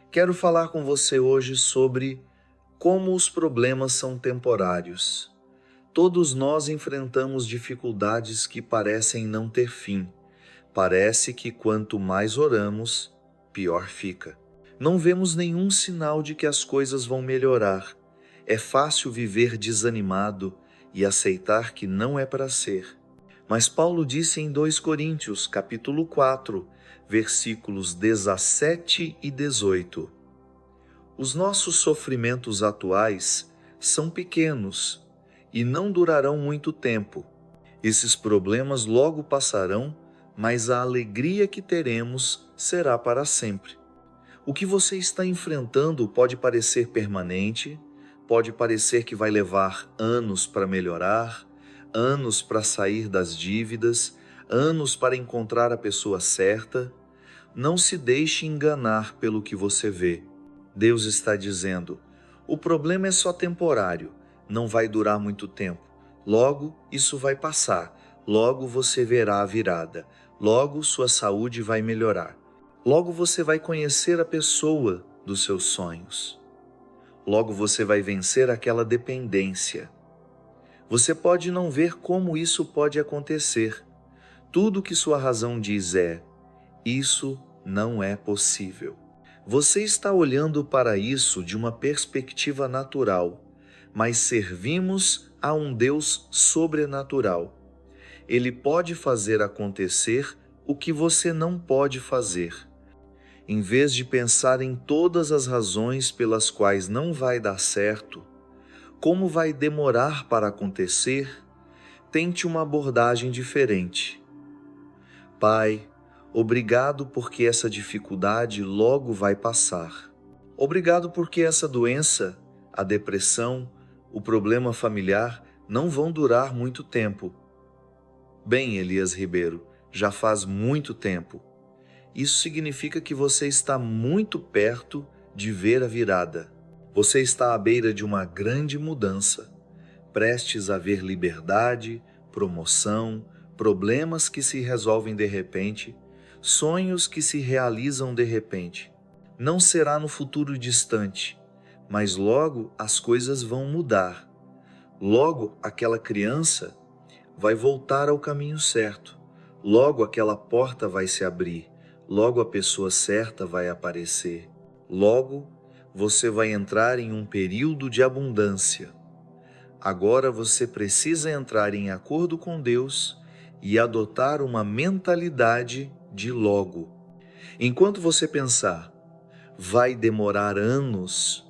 Quero falar com você hoje sobre como os problemas são temporários. Todos nós enfrentamos dificuldades que parecem não ter fim. Parece que quanto mais oramos, pior fica. Não vemos nenhum sinal de que as coisas vão melhorar. É fácil viver desanimado e aceitar que não é para ser. Mas Paulo disse em 2 Coríntios, capítulo 4, versículos 17 e 18: os nossos sofrimentos atuais são pequenos e não durarão muito tempo. Esses problemas logo passarão, mas a alegria que teremos será para sempre. O que você está enfrentando pode parecer permanente, pode parecer que vai levar anos para melhorar, anos para sair das dívidas, anos para encontrar a pessoa certa. Não se deixe enganar pelo que você vê. Deus está dizendo: o problema é só temporário, não vai durar muito tempo. Logo, isso vai passar. Logo você verá a virada. Logo sua saúde vai melhorar. Logo você vai conhecer a pessoa dos seus sonhos. Logo você vai vencer aquela dependência. Você pode não ver como isso pode acontecer. Tudo que sua razão diz é: isso não é possível. Você está olhando para isso de uma perspectiva natural, mas servimos a um Deus sobrenatural. Ele pode fazer acontecer o que você não pode fazer. Em vez de pensar em todas as razões pelas quais não vai dar certo, como vai demorar para acontecer, tente uma abordagem diferente. Pai, obrigado porque essa dificuldade logo vai passar. Obrigado porque essa doença, a depressão, o problema familiar não vão durar muito tempo. Bem, Elias Ribeiro, já faz muito tempo. Isso significa que você está muito perto de ver a virada. Você está à beira de uma grande mudança, prestes a ver liberdade, promoção, problemas que se resolvem de repente, sonhos que se realizam de repente. Não será no futuro distante, mas logo as coisas vão mudar. Logo aquela criança vai voltar ao caminho certo. Logo aquela porta vai se abrir. Logo a pessoa certa vai aparecer. Logo você vai entrar em um período de abundância. Agora você precisa entrar em acordo com Deus e adotar uma mentalidade de logo. Enquanto você pensar, vai demorar anos,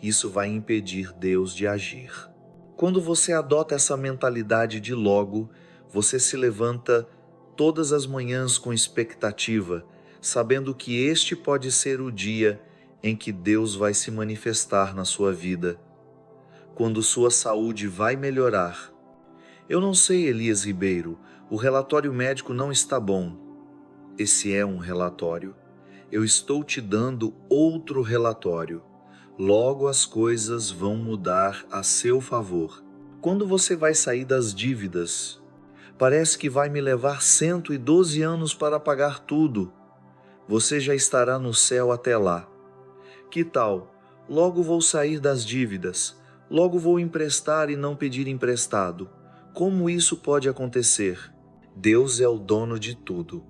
isso vai impedir Deus de agir. Quando você adota essa mentalidade de logo, você se levanta todas as manhãs com expectativa, sabendo que este pode ser o dia em que Deus vai se manifestar na sua vida, quando sua saúde vai melhorar. Eu não sei, Elias Ribeiro, o relatório médico não está bom. Esse é um relatório. Eu estou te dando outro relatório. Logo as coisas vão mudar a seu favor. Quando você vai sair das dívidas? Parece que vai me levar 112 anos para pagar tudo. Você já estará no céu até lá. Que tal? Logo vou sair das dívidas. Logo vou emprestar e não pedir emprestado. Como isso pode acontecer? Deus é o dono de tudo.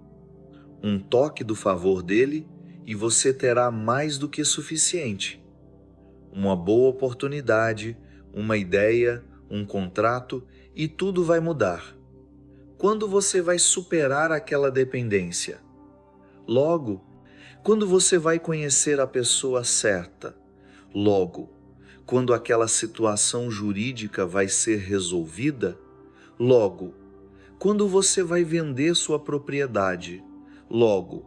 Um toque do favor dele e você terá mais do que suficiente. Uma boa oportunidade, uma ideia, um contrato e tudo vai mudar. Quando você vai superar aquela dependência? Logo, quando você vai conhecer a pessoa certa? Logo, quando aquela situação jurídica vai ser resolvida? Logo, quando você vai vender sua propriedade? Logo,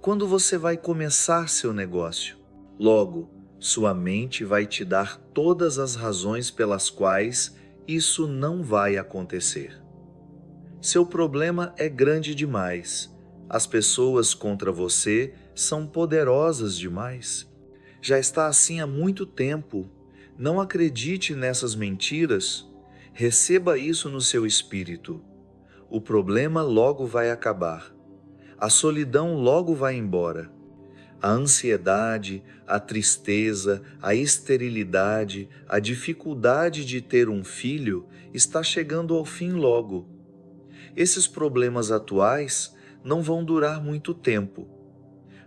quando você vai começar seu negócio? Logo, sua mente vai te dar todas as razões pelas quais isso não vai acontecer. Seu problema é grande demais. As pessoas contra você são poderosas demais. Já está assim há muito tempo. Não acredite nessas mentiras. Receba isso no seu espírito. O problema logo vai acabar. A solidão logo vai embora. A ansiedade, a tristeza, a esterilidade, a dificuldade de ter um filho está chegando ao fim logo. Esses problemas atuais não vão durar muito tempo.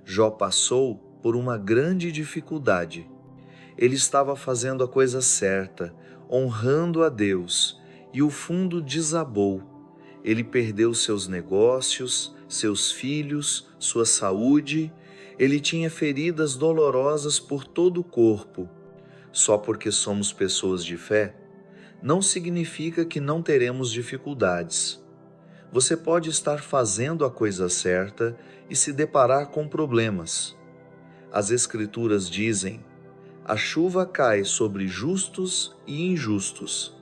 Jó passou por uma grande dificuldade. Ele estava fazendo a coisa certa, honrando a Deus, e o fundo desabou. Ele perdeu seus negócios, seus filhos, sua saúde. Ele tinha feridas dolorosas por todo o corpo. Só porque somos pessoas de fé, não significa que não teremos dificuldades. Você pode estar fazendo a coisa certa e se deparar com problemas. As Escrituras dizem: a chuva cai sobre justos e injustos.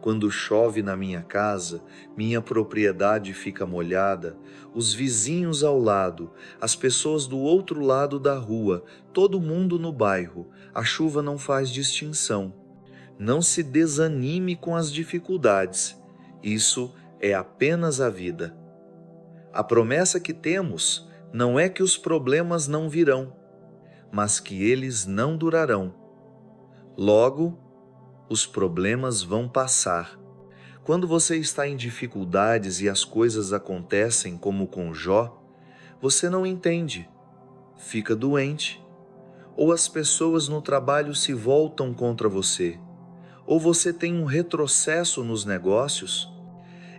Quando chove na minha casa, minha propriedade fica molhada, os vizinhos ao lado, as pessoas do outro lado da rua, todo mundo no bairro, a chuva não faz distinção. Não se desanime com as dificuldades, isso é apenas a vida. A promessa que temos não é que os problemas não virão, mas que eles não durarão. Logo, os problemas vão passar. Quando você está em dificuldades e as coisas acontecem como com Jó, você não entende, fica doente, ou as pessoas no trabalho se voltam contra você, ou você tem um retrocesso nos negócios.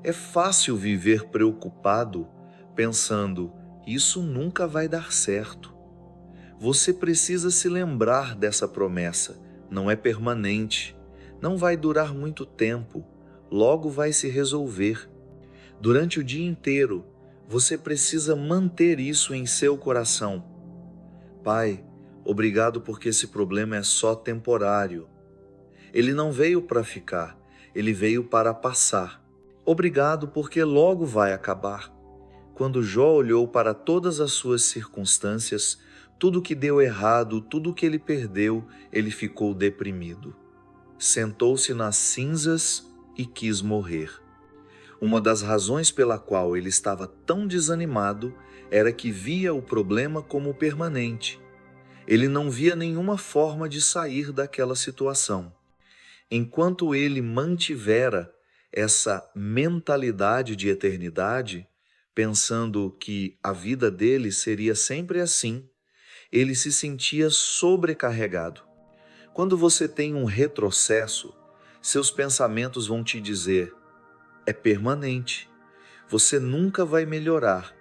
É fácil viver preocupado, pensando, isso nunca vai dar certo. Você precisa se lembrar dessa promessa, não é permanente, não vai durar muito tempo, logo vai se resolver. Durante o dia inteiro, você precisa manter isso em seu coração. Pai, obrigado porque esse problema é só temporário. Ele não veio para ficar, ele veio para passar. Obrigado porque logo vai acabar. Quando Jó olhou para todas as suas circunstâncias, tudo que deu errado, tudo que ele perdeu, ele ficou deprimido. Sentou-se nas cinzas e quis morrer. Uma das razões pela qual ele estava tão desanimado era que via o problema como permanente. Ele não via nenhuma forma de sair daquela situação. Enquanto ele mantivera essa mentalidade de eternidade, pensando que a vida dele seria sempre assim, ele se sentia sobrecarregado. Quando você tem um retrocesso, seus pensamentos vão te dizer: é permanente, você nunca vai melhorar,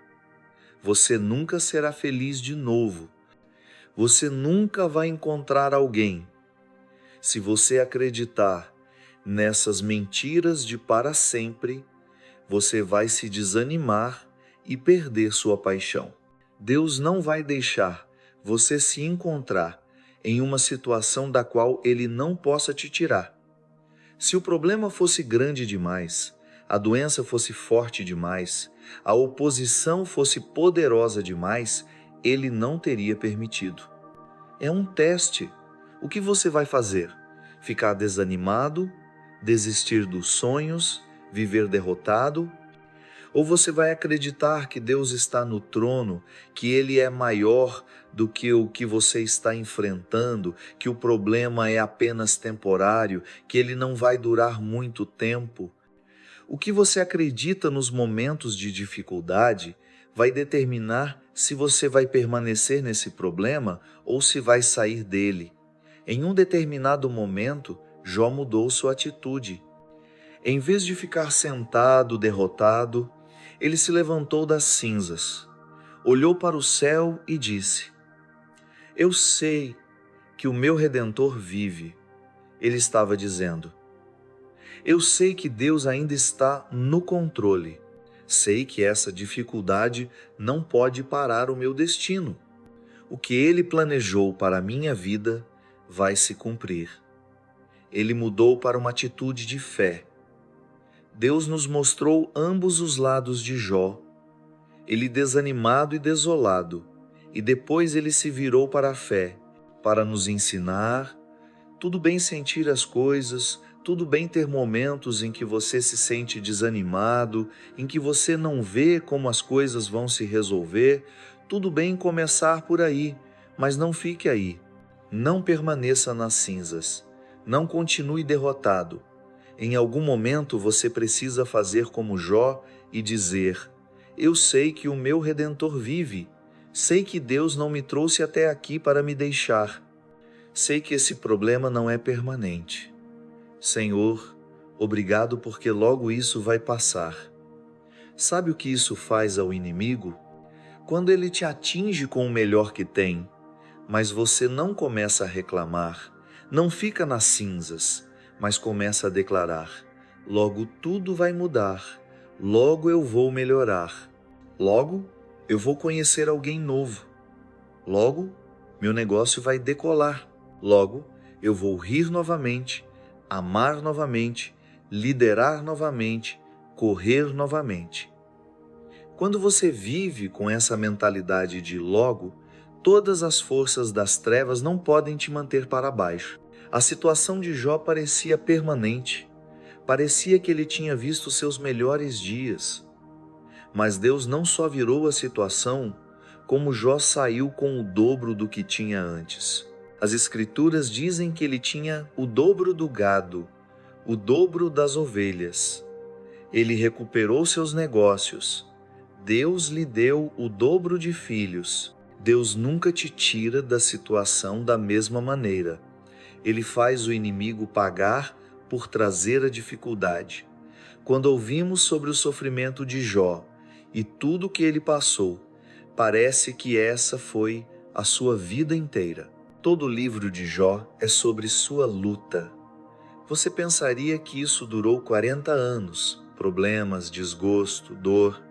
você nunca será feliz de novo, você nunca vai encontrar alguém. Se você acreditar nessas mentiras de para sempre, você vai se desanimar e perder sua paixão. Deus não vai deixar você se encontrar em uma situação da qual Ele não possa te tirar. Se o problema fosse grande demais, a doença fosse forte demais, a oposição fosse poderosa demais, Ele não teria permitido. É um teste. O que você vai fazer? Ficar desanimado? Desistir dos sonhos? Viver derrotado? Ou você vai acreditar que Deus está no trono, que Ele é maior do que o que você está enfrentando, que o problema é apenas temporário, que ele não vai durar muito tempo? O que você acredita nos momentos de dificuldade vai determinar se você vai permanecer nesse problema ou se vai sair dele. Em um determinado momento, Jó mudou sua atitude. Em vez de ficar sentado, derrotado, ele se levantou das cinzas, olhou para o céu e disse: eu sei que o meu Redentor vive. Ele estava dizendo: eu sei que Deus ainda está no controle. Sei que essa dificuldade não pode parar o meu destino. O que Ele planejou para a minha vida vai se cumprir. Ele mudou para uma atitude de fé. Deus nos mostrou ambos os lados de Jó. Ele desanimado e desolado, e depois ele se virou para a fé, para nos ensinar. Tudo bem sentir as coisas, tudo bem ter momentos em que você se sente desanimado, em que você não vê como as coisas vão se resolver. Tudo bem começar por aí, Mas não fique aí. Não permaneça nas cinzas. Não continue derrotado. Em algum momento você precisa fazer como Jó e dizer: eu sei que o meu Redentor vive. Sei que Deus não me trouxe até aqui para me deixar. Sei que esse problema não é permanente. Senhor, obrigado porque logo isso vai passar. Sabe o que isso faz ao inimigo? Quando ele te atinge com o melhor que tem, mas você não começa a reclamar, não fica nas cinzas, mas começa a declarar: logo tudo vai mudar, logo eu vou melhorar, logo eu vou conhecer alguém novo, logo meu negócio vai decolar, logo eu vou rir novamente, amar novamente, liderar novamente, correr novamente. Quando você vive com essa mentalidade de logo, todas as forças das trevas não podem te manter para baixo. A situação de Jó parecia permanente. Parecia que ele tinha visto seus melhores dias. Mas Deus não só virou a situação, como Jó saiu com o dobro do que tinha antes. As Escrituras dizem que ele tinha o dobro do gado, o dobro das ovelhas. Ele recuperou seus negócios. Deus lhe deu o dobro de filhos. Deus nunca te tira da situação da mesma maneira. Ele faz o inimigo pagar por trazer a dificuldade. Quando ouvimos sobre o sofrimento de Jó e tudo que ele passou, parece que essa foi a sua vida inteira. Todo o livro de Jó é sobre sua luta. Você pensaria que isso durou 40 anos, problemas, desgosto, dor.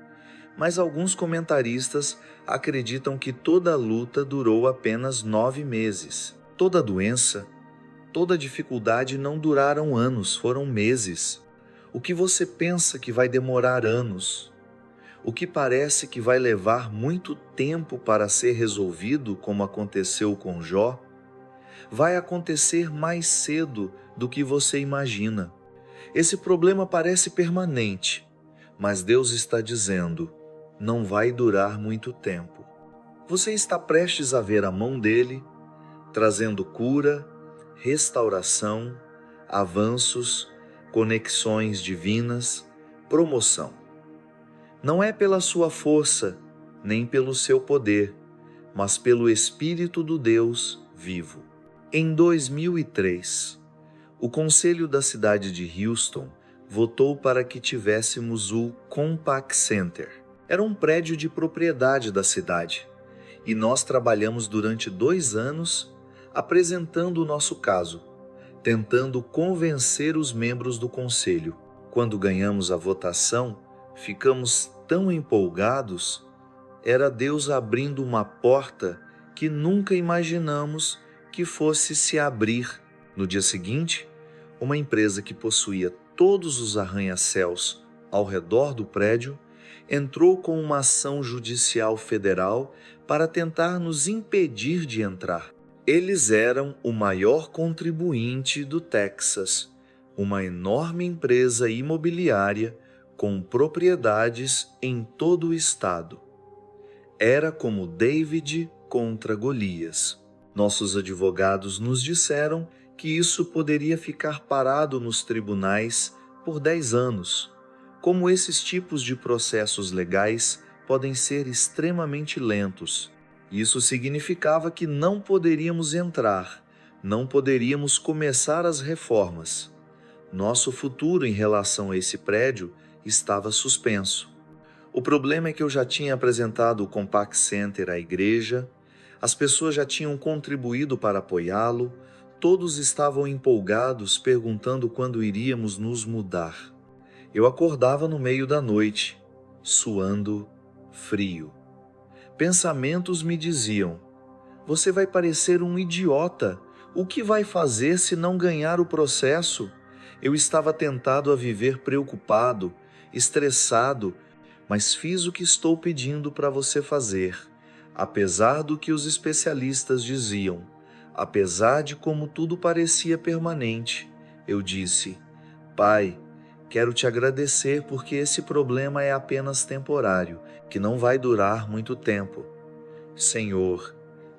Mas alguns comentaristas acreditam que toda a luta durou apenas 9 meses. Toda doença, toda dificuldade não duraram anos, foram meses. O que você pensa que vai demorar anos? O que parece que vai levar muito tempo para ser resolvido, como aconteceu com Jó, vai acontecer mais cedo do que você imagina. Esse problema parece permanente, mas Deus está dizendo: não vai durar muito tempo. Você está prestes a ver a mão dele, trazendo cura, restauração, avanços, conexões divinas, promoção. Não é pela sua força, nem pelo seu poder, mas pelo Espírito do Deus vivo. Em 2003, o Conselho da cidade de Houston votou para que tivéssemos o Compaq Center. Era um prédio de propriedade da cidade e nós trabalhamos durante 2 anos apresentando o nosso caso, tentando convencer os membros do conselho. Quando ganhamos a votação, ficamos tão empolgados, era Deus abrindo uma porta que nunca imaginamos que fosse se abrir. No dia seguinte, uma empresa que possuía todos os arranha-céus ao redor do prédio entrou com uma ação judicial federal para tentar nos impedir de entrar. Eles eram o maior contribuinte do Texas, uma enorme empresa imobiliária com propriedades em todo o estado. Era como David contra Golias. Nossos advogados nos disseram que isso poderia ficar parado nos tribunais por 10 anos. Como esses tipos de processos legais podem ser extremamente lentos. Isso significava que não poderíamos entrar, não poderíamos começar as reformas. Nosso futuro em relação a esse prédio estava suspenso. O problema é que eu já tinha apresentado o Compaq Center à igreja, as pessoas já tinham contribuído para apoiá-lo, todos estavam empolgados perguntando quando iríamos nos mudar. Eu acordava no meio da noite, suando frio. Pensamentos me diziam: você vai parecer um idiota. O que vai fazer se não ganhar o processo? Eu estava tentado a viver preocupado, estressado, mas fiz o que estou pedindo para você fazer. Apesar do que os especialistas diziam, apesar de como tudo parecia permanente, eu disse: Pai, quero te agradecer porque esse problema é apenas temporário, que não vai durar muito tempo. Senhor,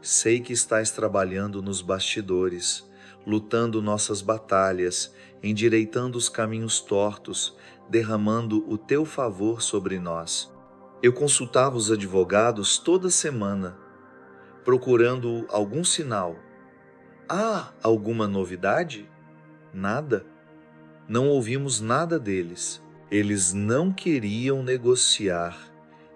Sei que estás trabalhando nos bastidores, lutando nossas batalhas, endireitando os caminhos tortos, derramando o teu favor sobre nós. Eu consultava os advogados toda semana, procurando algum sinal. Há alguma novidade? Nada. Não ouvimos nada deles. Eles não queriam negociar,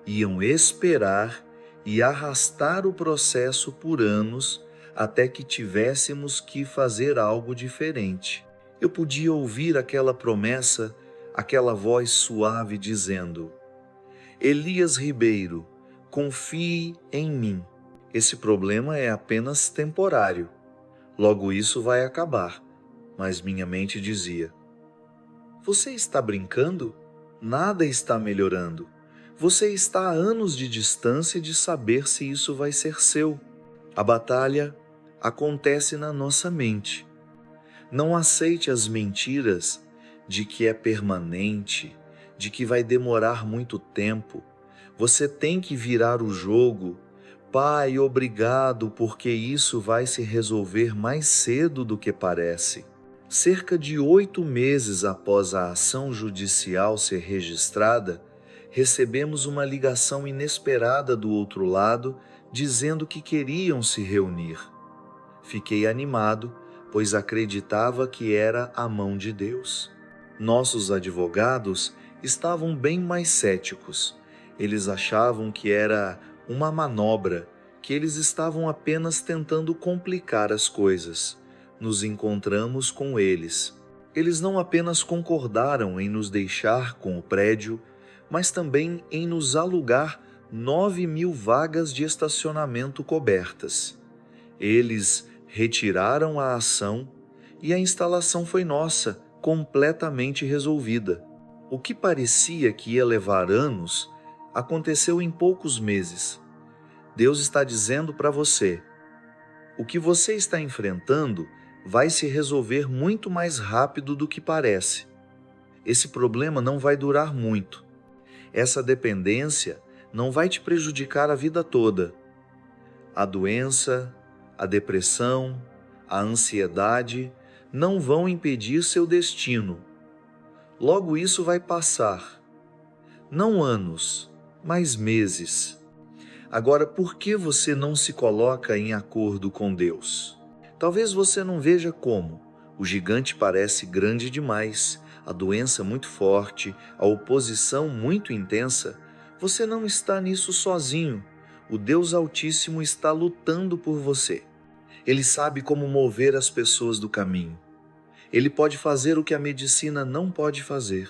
iam esperar e arrastar o processo por anos até que tivéssemos que fazer algo diferente. Eu podia ouvir aquela promessa, aquela voz suave dizendo: Elias Ribeiro, confie em mim. Esse problema é apenas temporário. Logo isso vai acabar. Mas minha mente dizia: você está brincando? Nada está melhorando. Você está a anos de distância de saber se isso vai ser seu. A batalha acontece na nossa mente. Não aceite as mentiras de que é permanente, de que vai demorar muito tempo. Você tem que virar o jogo. Pai, obrigado, porque isso vai se resolver mais cedo do que parece. Cerca de 8 meses após a ação judicial ser registrada, recebemos uma ligação inesperada do outro lado dizendo que queriam se reunir. Fiquei animado, pois acreditava que era a mão de Deus. Nossos advogados estavam bem mais céticos. Eles achavam que era uma manobra, que eles estavam apenas tentando complicar as coisas. Nos encontramos com eles. Eles não apenas concordaram em nos deixar com o prédio, mas também em nos alugar 9.000 vagas de estacionamento cobertas. Eles retiraram a ação e a instalação foi nossa, completamente resolvida. O que parecia que ia levar anos, aconteceu em poucos meses. Deus está dizendo para você: o que você está enfrentando vai se resolver muito mais rápido do que parece. Esse problema não vai durar muito. Essa dependência não vai te prejudicar a vida toda. A doença, a depressão, a ansiedade não vão impedir seu destino. Logo isso vai passar. Não anos, mas meses. Agora, por que você não se coloca em acordo com Deus? Talvez você não veja como. O gigante parece grande demais, a doença muito forte, a oposição muito intensa. Você não está nisso sozinho. O Deus Altíssimo está lutando por você. Ele sabe como mover as pessoas do caminho. Ele pode fazer o que a medicina não pode fazer.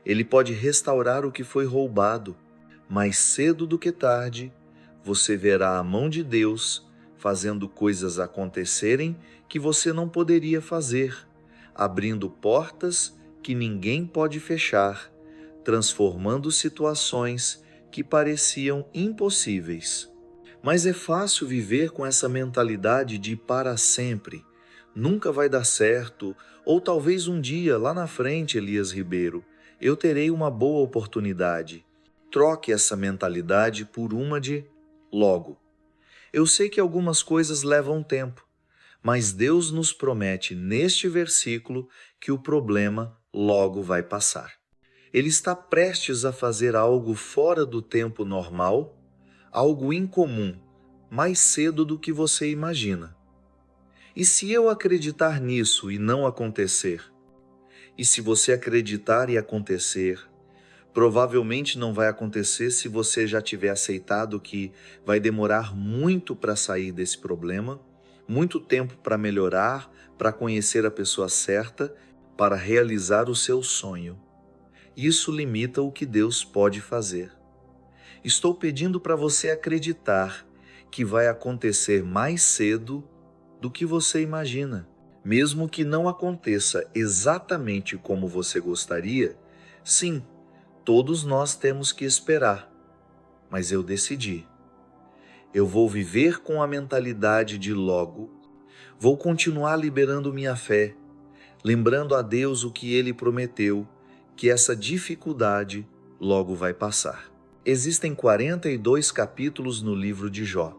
Ele pode restaurar o que foi roubado. Mais cedo do que tarde, você verá a mão de Deus fazendo coisas acontecerem que você não poderia fazer, abrindo portas que ninguém pode fechar, transformando situações que pareciam impossíveis. Mas é fácil viver com essa mentalidade de para sempre, nunca vai dar certo, ou talvez um dia, lá na frente, Elias Ribeiro, eu terei uma boa oportunidade. Troque essa mentalidade por uma de logo. Eu sei que algumas coisas levam tempo, mas Deus nos promete neste versículo que o problema logo vai passar. Ele está prestes a fazer algo fora do tempo normal, algo incomum, mais cedo do que você imagina. E se eu acreditar nisso e não acontecer? E se você acreditar e acontecer? Provavelmente não vai acontecer se você já tiver aceitado que vai demorar muito para sair desse problema, muito tempo para melhorar, para conhecer a pessoa certa, para realizar o seu sonho. Isso limita o que Deus pode fazer. Estou pedindo para você acreditar que vai acontecer mais cedo do que você imagina. Mesmo que não aconteça exatamente como você gostaria, sim, todos nós temos que esperar, mas eu decidi. Eu vou viver com a mentalidade de logo, vou continuar liberando minha fé, lembrando a Deus o que Ele prometeu, que essa dificuldade logo vai passar. Existem 42 capítulos no livro de Jó.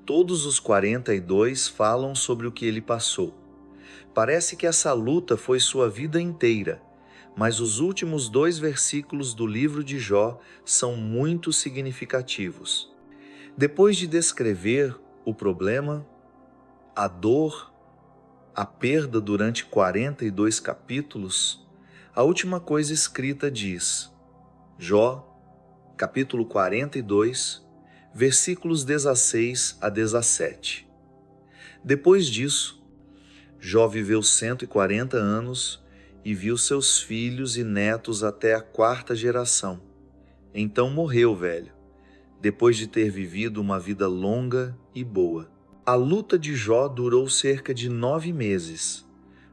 Todos os 42 falam sobre o que ele passou. Parece que essa luta foi sua vida inteira, mas os últimos 2 versículos do livro de Jó são muito significativos. Depois de descrever o problema, a dor, a perda durante 42 capítulos, a última coisa escrita diz: Jó, capítulo 42, versículos 16 a 17. Depois disso, Jó viveu 140 anos e viu seus filhos e netos até a 4ª geração. Então morreu velho, depois de ter vivido uma vida longa e boa. A luta de Jó durou cerca de 9 meses,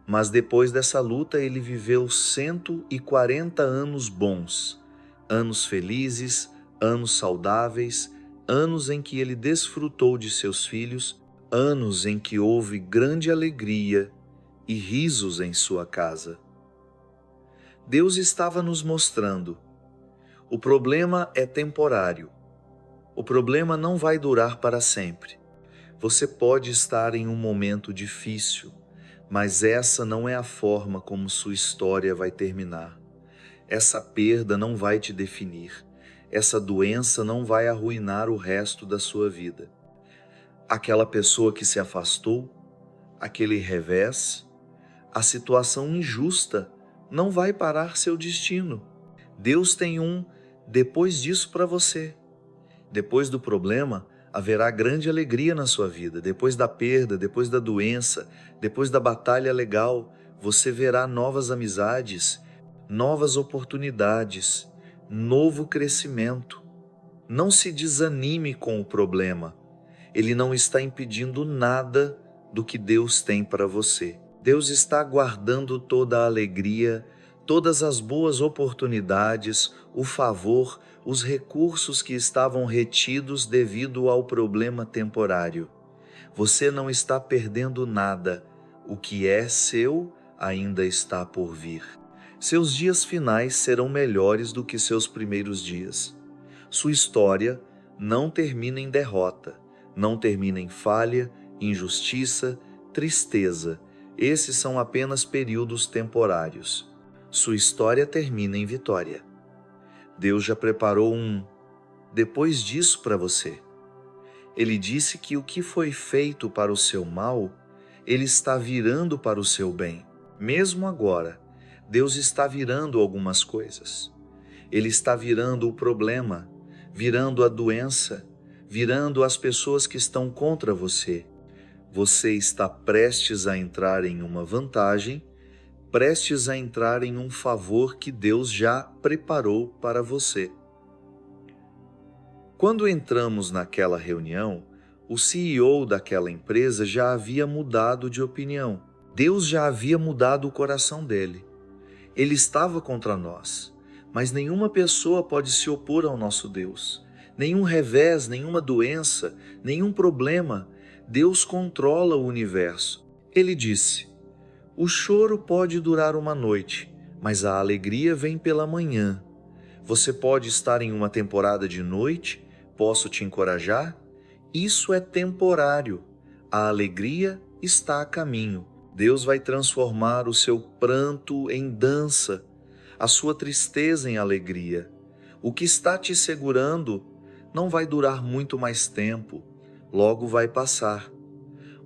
mas depois dessa luta ele viveu 140 anos bons, anos felizes, anos saudáveis, anos em que ele desfrutou de seus filhos, anos em que houve grande alegria e risos em sua casa. Deus estava nos mostrando: o problema é temporário. O problema não vai durar para sempre. Você pode estar em um momento difícil, mas essa não é a forma como sua história vai terminar. Essa perda não vai te definir. Essa doença não vai arruinar o resto da sua vida. Aquela pessoa que se afastou, aquele revés, a situação injusta não vai parar seu destino. Deus tem um depois disso para você. Depois do problema, haverá grande alegria na sua vida. Depois da perda, depois da doença, depois da batalha legal, você verá novas amizades, novas oportunidades, novo crescimento. Não se desanime com o problema. Ele não está impedindo nada do que Deus tem para você. Deus está guardando toda a alegria, todas as boas oportunidades, o favor, os recursos que estavam retidos devido ao problema temporário. Você não está perdendo nada. O que é seu ainda está por vir. Seus dias finais serão melhores do que seus primeiros dias. Sua história não termina em derrota, não termina em falha, injustiça, tristeza. Esses são apenas períodos temporários. Sua história termina em vitória. Deus já preparou um depois disso para você. Ele disse que o que foi feito para o seu mal, Ele está virando para o seu bem. Mesmo agora, Deus está virando algumas coisas. Ele está virando o problema, virando a doença, virando as pessoas que estão contra você. Você está prestes a entrar em uma vantagem, prestes a entrar em um favor que Deus já preparou para você. Quando entramos naquela reunião, o CEO daquela empresa já havia mudado de opinião. Deus já havia mudado o coração dele. Ele estava contra nós, mas nenhuma pessoa pode se opor ao nosso Deus. Nenhum revés, nenhuma doença, nenhum problema. Deus controla o universo. Ele disse: o choro pode durar uma noite, mas a alegria vem pela manhã. Você pode estar em uma temporada de noite, posso te encorajar? Isso é temporário. A alegria está a caminho. Deus vai transformar o seu pranto em dança, a sua tristeza em alegria. O que está te segurando não vai durar muito mais tempo, logo vai passar.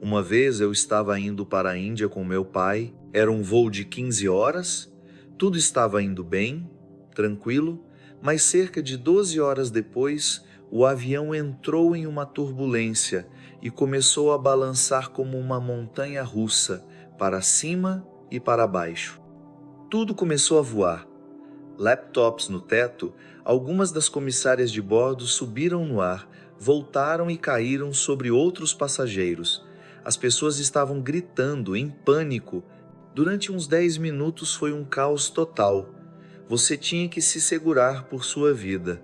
Uma vez eu estava indo para a Índia com meu pai, era um voo de 15 horas, tudo estava indo bem, tranquilo, mas cerca de 12 horas depois, o avião entrou em uma turbulência e começou a balançar como uma montanha russa, para cima e para baixo. Tudo começou a voar. Laptops no teto, algumas das comissárias de bordo subiram no ar, voltaram e caíram sobre outros passageiros. As pessoas estavam gritando, em pânico. Durante uns 10 minutos foi um caos total. Você tinha que se segurar por sua vida.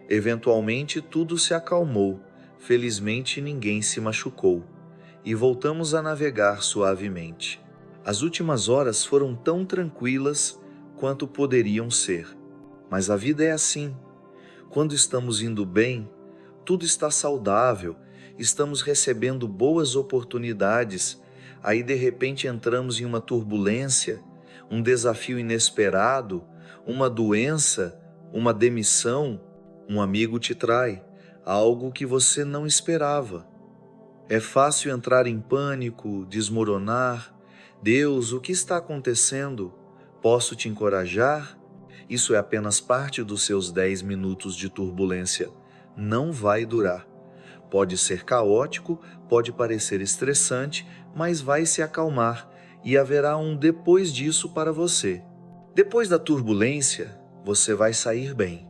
Eventualmente tudo se acalmou. Felizmente ninguém se machucou. E voltamos a navegar suavemente. As últimas horas foram tão tranquilas quanto poderiam ser. Mas a vida é assim. Quando estamos indo bem, tudo está saudável estamos recebendo boas oportunidades, aí de repente entramos em uma turbulência, um desafio inesperado, uma doença, uma demissão, um amigo te trai, algo que você não esperava. É fácil entrar em pânico, desmoronar. Deus, o que está acontecendo? Posso te encorajar? Isso é apenas parte dos seus 10 minutos de turbulência. Não vai durar. Pode ser caótico, pode parecer estressante, mas vai se acalmar e haverá um depois disso para você. Depois da turbulência, você vai sair bem.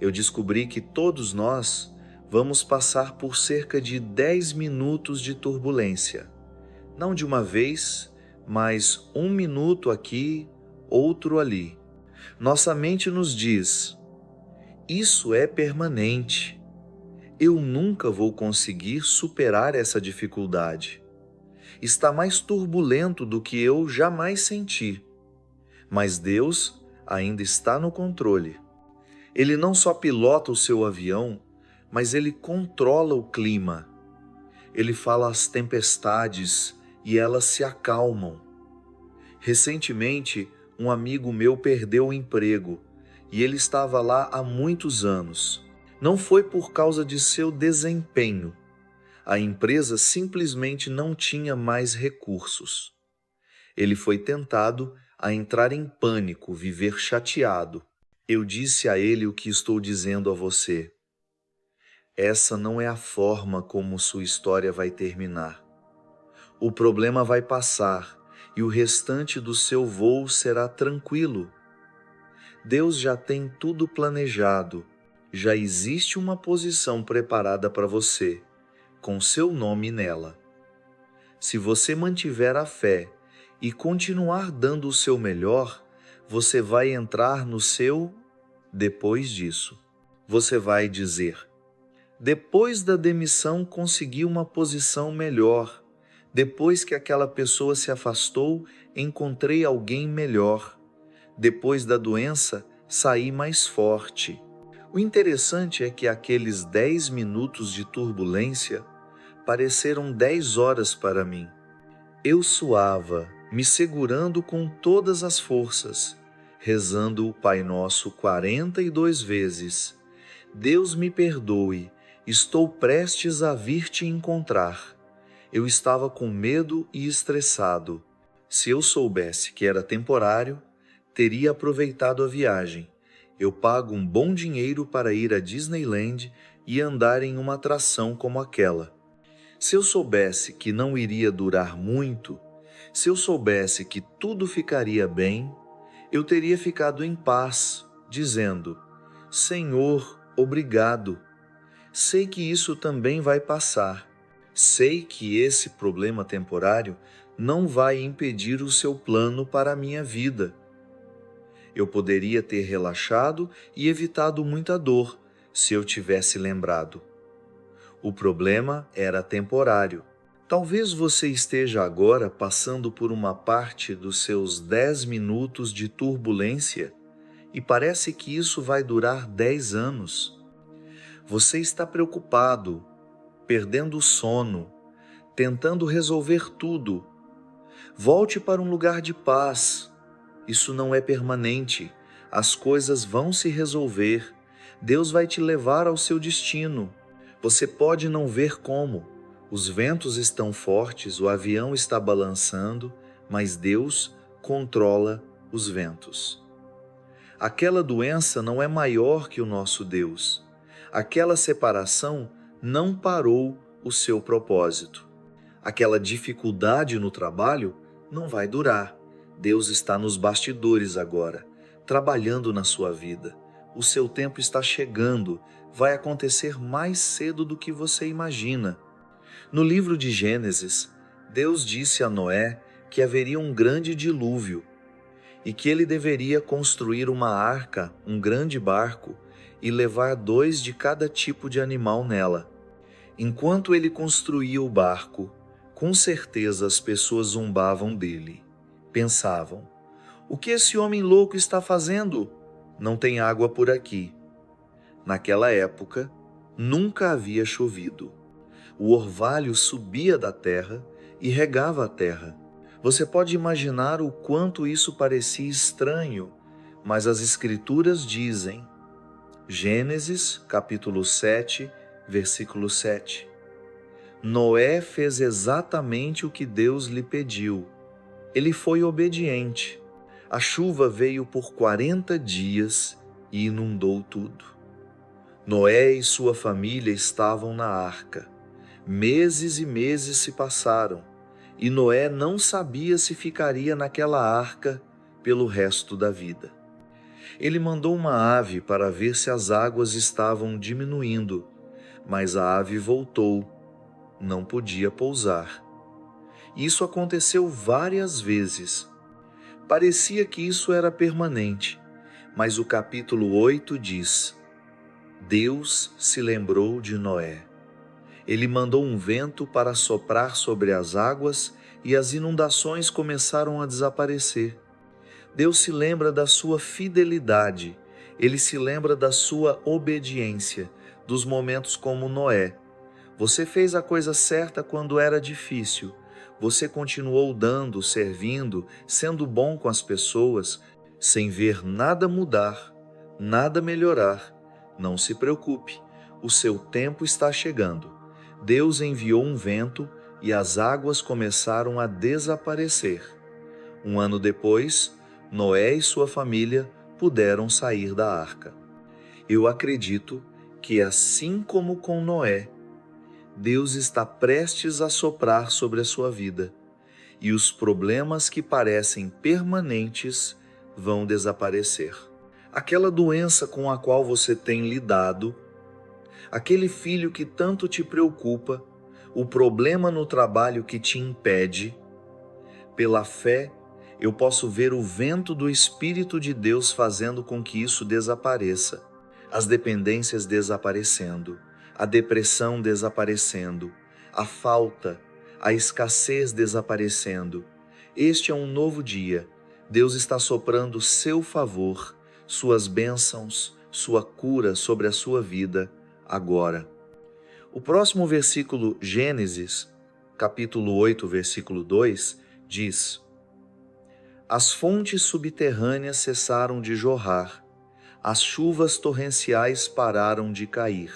Eu descobri que todos nós vamos passar por cerca de 10 minutos de turbulência. Não de uma vez, mas 1 minuto aqui, outro ali. Nossa mente nos diz: isso é permanente. Eu nunca vou conseguir superar essa dificuldade. Está mais turbulento do que eu jamais senti. Mas Deus ainda está no controle. Ele não só pilota o seu avião, mas ele controla o clima. Ele fala às tempestades e elas se acalmam. Recentemente, um amigo meu perdeu o emprego e ele estava lá há muitos anos. Não foi por causa de seu desempenho. A empresa simplesmente não tinha mais recursos. Ele foi tentado a entrar em pânico, viver chateado. Eu disse a ele o que estou dizendo a você. Essa não é a forma como sua história vai terminar. O problema vai passar e o restante do seu voo será tranquilo. Deus já tem tudo planejado. Já existe uma posição preparada para você, com seu nome nela. Se você mantiver a fé e continuar dando o seu melhor, você vai entrar no seu depois disso. Você vai dizer: depois da demissão consegui uma posição melhor. Depois que aquela pessoa se afastou, encontrei alguém melhor. Depois da doença, saí mais forte. O interessante é que aqueles 10 minutos de turbulência pareceram 10 horas para mim. Eu suava, me segurando com todas as forças, rezando o Pai Nosso 42 vezes. Deus me perdoe, estou prestes a vir te encontrar. Eu estava com medo e estressado. Se eu soubesse que era temporário, teria aproveitado a viagem. Eu pago um bom dinheiro para ir à Disneyland e andar em uma atração como aquela. Se eu soubesse que não iria durar muito, se eu soubesse que tudo ficaria bem, eu teria ficado em paz, dizendo: Senhor, obrigado. Sei que isso também vai passar. Sei que esse problema temporário não vai impedir o seu plano para a minha vida. Eu poderia ter relaxado e evitado muita dor se eu tivesse lembrado. O problema era temporário. Talvez você esteja agora passando por uma parte dos seus 10 minutos de turbulência e parece que isso vai durar 10 anos. Você está preocupado, perdendo o sono, tentando resolver tudo. Volte para um lugar de paz. Isso não é permanente. As coisas vão se resolver. Deus vai te levar ao seu destino. Você pode não ver como. Os ventos estão fortes, o avião está balançando, mas Deus controla os ventos. Aquela doença não é maior que o nosso Deus. Aquela separação não parou o seu propósito. Aquela dificuldade no trabalho não vai durar. Deus está nos bastidores agora, trabalhando na sua vida. O seu tempo está chegando, vai acontecer mais cedo do que você imagina. No livro de Gênesis, Deus disse a Noé que haveria um grande dilúvio e que ele deveria construir uma arca, um grande barco, e levar 2 de cada tipo de animal nela. Enquanto ele construía o barco, com certeza as pessoas zombavam dele. Pensavam: o que esse homem louco está fazendo? Não tem água por aqui. Naquela época, nunca havia chovido. O orvalho subia da terra e regava a terra. Você pode imaginar o quanto isso parecia estranho, mas as Escrituras dizem, Gênesis capítulo 7, versículo 7. Noé fez exatamente o que Deus lhe pediu. Ele foi obediente. A chuva veio por 40 dias e inundou tudo. Noé e sua família estavam na arca. Meses e meses se passaram, e Noé não sabia se ficaria naquela arca pelo resto da vida. Ele mandou uma ave para ver se as águas estavam diminuindo, mas a ave voltou, não podia pousar. Isso aconteceu várias vezes. Parecia que isso era permanente, mas o capítulo 8 diz: Deus se lembrou de Noé. Ele mandou um vento para soprar sobre as águas e as inundações começaram a desaparecer. Deus se lembra da sua fidelidade, Ele se lembra da sua obediência, dos momentos como Noé. Você fez a coisa certa quando era difícil. Você continuou dando, servindo, sendo bom com as pessoas, sem ver nada mudar, nada melhorar. Não se preocupe, o seu tempo está chegando. Deus enviou um vento e as águas começaram a desaparecer. Um ano depois, Noé e sua família puderam sair da arca. Eu acredito que, assim como com Noé, Deus está prestes a soprar sobre a sua vida e os problemas que parecem permanentes vão desaparecer. Aquela doença com a qual você tem lidado, aquele filho que tanto te preocupa, o problema no trabalho que te impede, pela fé, eu posso ver o vento do Espírito de Deus fazendo com que isso desapareça, as dependências desaparecendo, a depressão desaparecendo, a falta, a escassez desaparecendo. Este é um novo dia. Deus está soprando seu favor, suas bênçãos, sua cura sobre a sua vida agora. O próximo versículo, Gênesis, capítulo 8, versículo 2, diz: As fontes subterrâneas cessaram de jorrar, as chuvas torrenciais pararam de cair.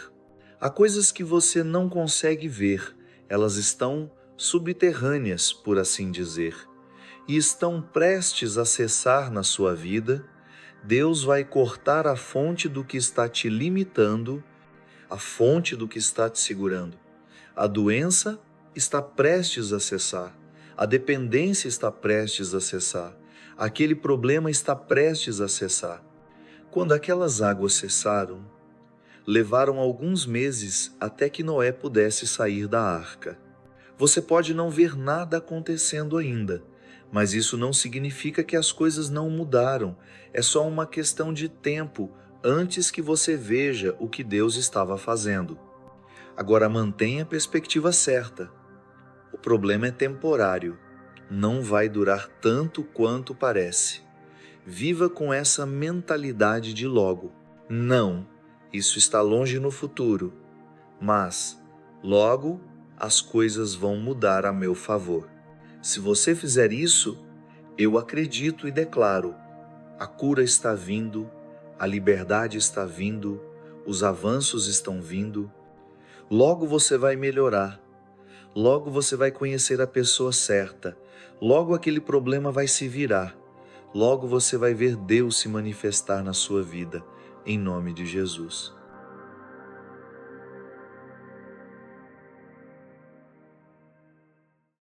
Há coisas que você não consegue ver, elas estão subterrâneas, por assim dizer, e estão prestes a cessar na sua vida. Deus vai cortar a fonte do que está te limitando, a fonte do que está te segurando. A doença está prestes a cessar, a dependência está prestes a cessar, aquele problema está prestes a cessar. Quando aquelas águas cessaram, levaram alguns meses até que Noé pudesse sair da arca. Você pode não ver nada acontecendo ainda, mas isso não significa que as coisas não mudaram. É só uma questão de tempo antes que você veja o que Deus estava fazendo. Agora mantenha a perspectiva certa. O problema é temporário, não vai durar tanto quanto parece. Viva com essa mentalidade de logo. Não, isso está longe no futuro, mas logo as coisas vão mudar a meu favor. Se você fizer isso, eu acredito e declaro, a cura está vindo, a liberdade está vindo, os avanços estão vindo. Logo você vai melhorar, logo você vai conhecer a pessoa certa, logo aquele problema vai se virar, logo você vai ver Deus se manifestar na sua vida, em nome de Jesus.